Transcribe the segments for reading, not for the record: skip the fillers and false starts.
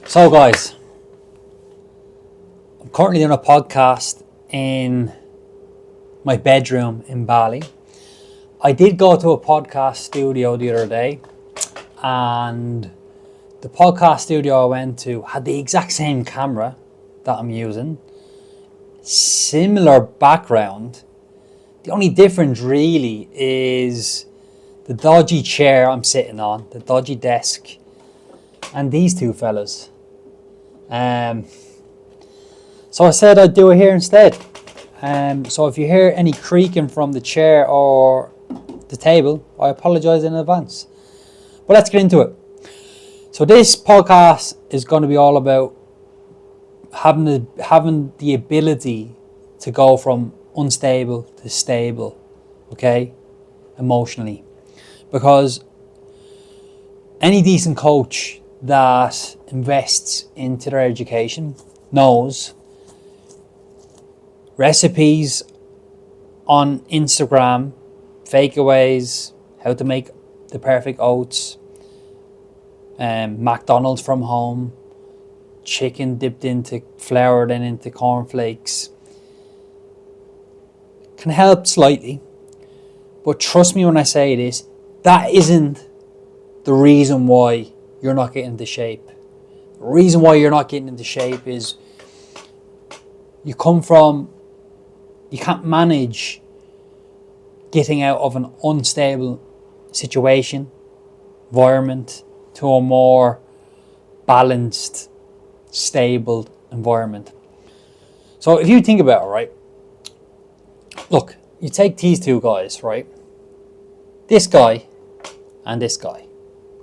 So guys, I'm currently doing a podcast in my bedroom in Bali. I did go to a podcast studio the other day, and the podcast studio I went to had the exact same camera that I'm using, similar background. The only difference really is the dodgy chair I'm sitting on, the dodgy desk, and these two fellas. So I said I'd do it here instead. So if you hear any creaking from the chair or the table, I apologise in advance. But let's get into it. So this podcast is going to be all about having the ability to go from unstable to stable, okay, emotionally. Because any decent coach that invests into their education knows recipes on Instagram, fakeaways, how to make the perfect oats, McDonald's from home, chicken dipped into flour then into cornflakes can help slightly, but trust me when I say this, that isn't the reason why you're not getting into shape. The reason why you're not getting into shape is you can't manage getting out of an unstable situation, environment, to a more balanced, stable environment. So if you think about it, right? Look, you take these two guys, right? This guy and this guy.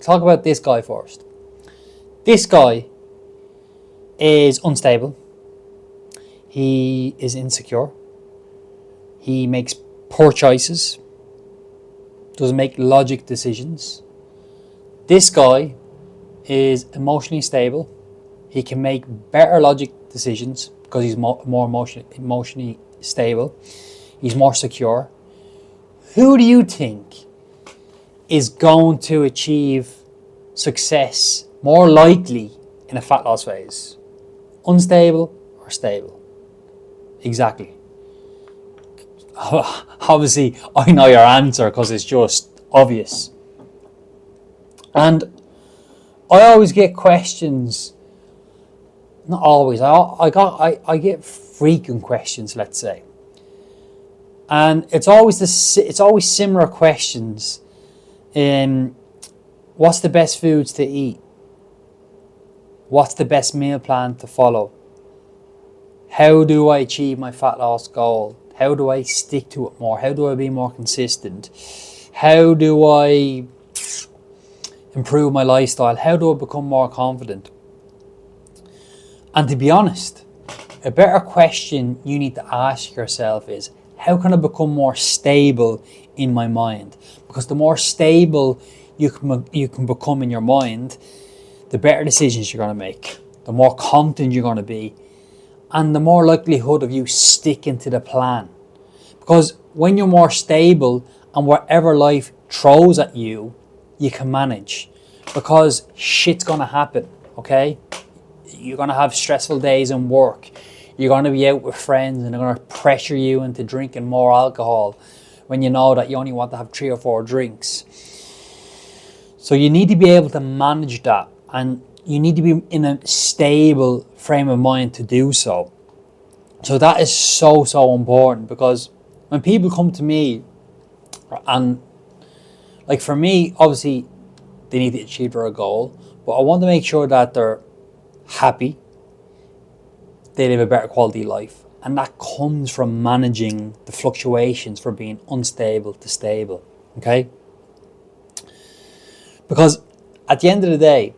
Talk about this guy first. This guy is unstable. He is insecure. He makes poor choices. Doesn't make logic decisions. This guy is emotionally stable. He can make better logic decisions because he's more emotionally stable. He's more secure. Who do you think is going to achieve success more likely in a fat loss phase? Unstable or stable? Exactly. Obviously, I know your answer because it's just obvious. And I always get questions. Not always. I get frequent questions. Let's say, and it's always similar questions. What's the best foods to eat? What's the best meal plan to follow? How do I achieve my fat loss goal? How do I stick to it more? How do I be more consistent? How do I improve my lifestyle? How do I become more confident? And to be honest, a better question you need to ask yourself is, how can I become more stable in my mind? Because the more stable you can become in your mind, the better decisions you're going to make, the more confident you're going to be, and the more likelihood of you sticking to the plan. Because when you're more stable and whatever life throws at you, you can manage. Because shit's going to happen, okay? You're going to have stressful days in work. You're going to be out with friends and they're going to pressure you into drinking more alcohol when you know that you only want to have 3 or 4 drinks. So you need to be able to manage that, and you need to be in a stable frame of mind to do so. So that is so important, because when people come to me, and like for me, obviously they need to achieve their goal, but I want to make sure that they're happy, they live a better quality life, and that comes from managing the fluctuations from being unstable to stable, okay? Because at the end of the day,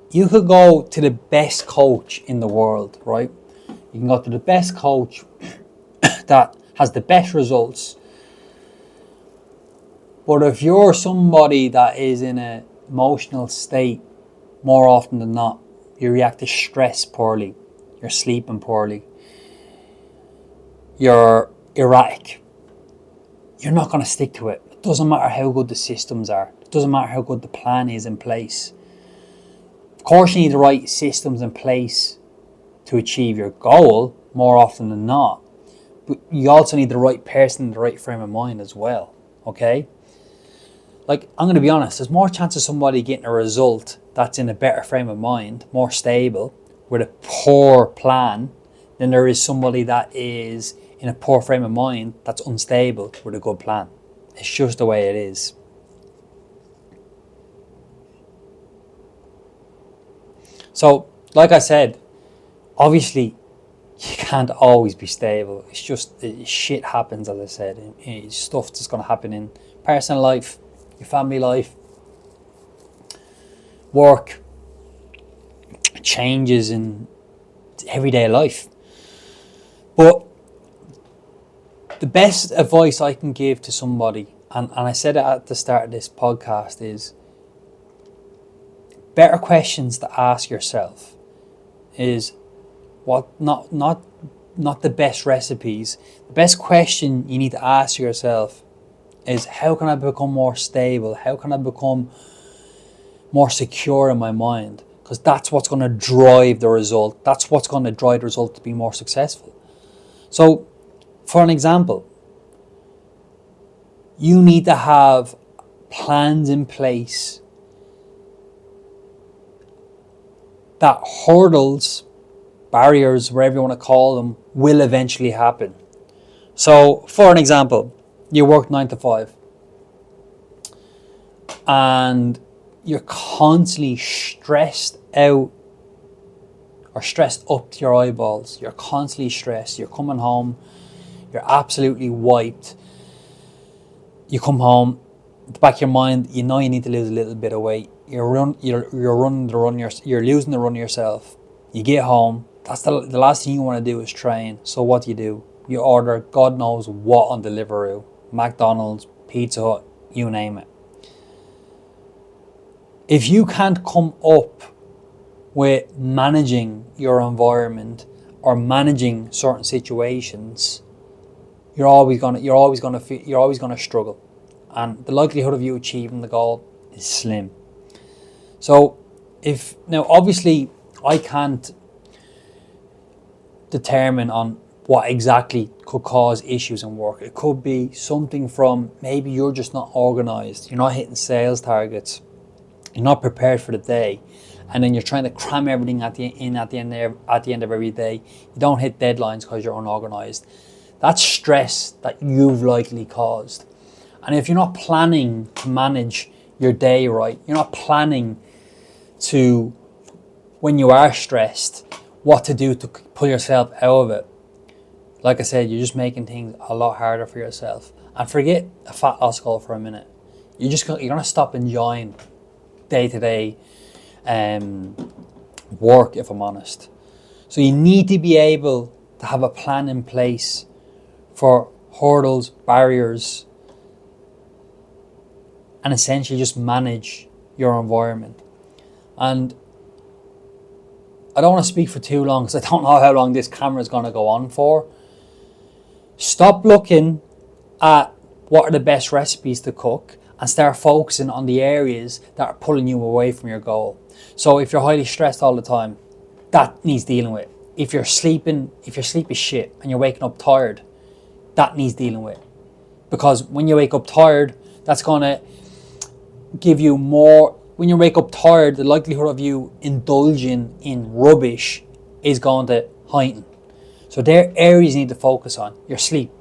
you could go to the best coach in the world, right? You can go to the best coach that has the best results. But if you're somebody that is in an emotional state, more often than not, you react to stress poorly, you're sleeping poorly, you're erratic, you're not going to stick to it. It doesn't matter how good the systems are. It doesn't matter how good the plan is in place. course, you need the right systems in place to achieve your goal more often than not. But you also need the right person in the right frame of mind as well. Okay? Like, I'm going to be honest, there's more chance of somebody getting a result that's in a better frame of mind, more stable, with a poor plan, than there is somebody that is in a poor frame of mind that's unstable with a good plan. It's just the way it is. So, like I said, obviously, you can't always be stable. It's just shit happens, as I said. It's stuff that's going to happen in personal life, your family life, work, changes in everyday life. But the best advice I can give to somebody, and I said it at the start of this podcast, is better questions to ask yourself is not the best recipes. The best question you need to ask yourself is, how can I become more stable? How can I become more secure in my mind? Because that's what's going to drive the result. That's what's going to drive the result to be more successful. So, for an example, you need to have plans in place that hurdles, barriers, whatever you want to call them, will eventually happen. So, for an example, you work 9 to 5 and you're constantly stressed out or stressed up to your eyeballs. You're constantly stressed. You're coming home, you're absolutely wiped. You come home, at the back of your mind, you know you need to lose a little bit of weight. You're losing the run yourself. You get home, that's the last thing you want to do is train. So what do? You order God knows what on Deliveroo, McDonald's, Pizza Hut, you name it. If you can't come up with managing your environment or managing certain situations, you're always gonna struggle, and the likelihood of you achieving the goal is slim. So, obviously I can't determine on what exactly could cause issues in work. It could be something from maybe you're just not organized, you're not hitting sales targets, you're not prepared for the day, and then you're trying to cram everything at the end of every day. You don't hit deadlines because you're unorganized. That's stress that you've likely caused. And if you're not planning to manage your day right, you're not planning to, when you are stressed, what to do to pull yourself out of it. Like I said, you're just making things a lot harder for yourself. And forget a fat loss goal for a minute. You're going to stop enjoying day-to-day work, if I'm honest. So you need to be able to have a plan in place for hurdles, barriers, and essentially just manage your environment. And I don't want to speak for too long because I don't know how long this camera is going to go on for. Stop looking at what are the best recipes to cook and start focusing on the areas that are pulling you away from your goal. So if you're highly stressed all the time, that needs dealing with. If your sleep is shit and you're waking up tired, that needs dealing with. Because when you wake up tired, that's going to give you more. When you wake up tired, the likelihood of you indulging in rubbish is going to heighten. So there are areas you need to focus on: your sleep,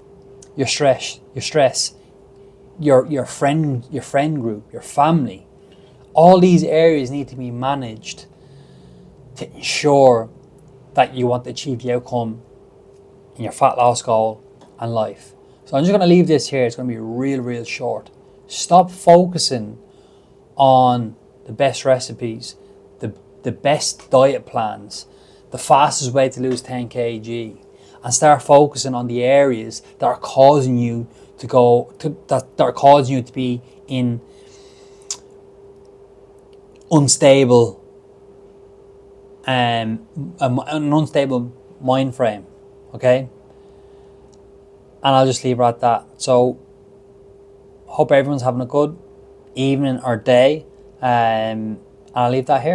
your stress, your friend group, your family. All these areas need to be managed to ensure that you want to achieve the outcome in your fat loss goal and life. So I'm just going to leave this here. It's going to be real short. Stop focusing on the best recipes, the best diet plans, the fastest way to lose 10 kg, and start focusing on the areas that are causing you to be in unstable an unstable mind frame. Okay, and I'll just leave it at that. So hope everyone's having a good evening or day, and I'll leave that here.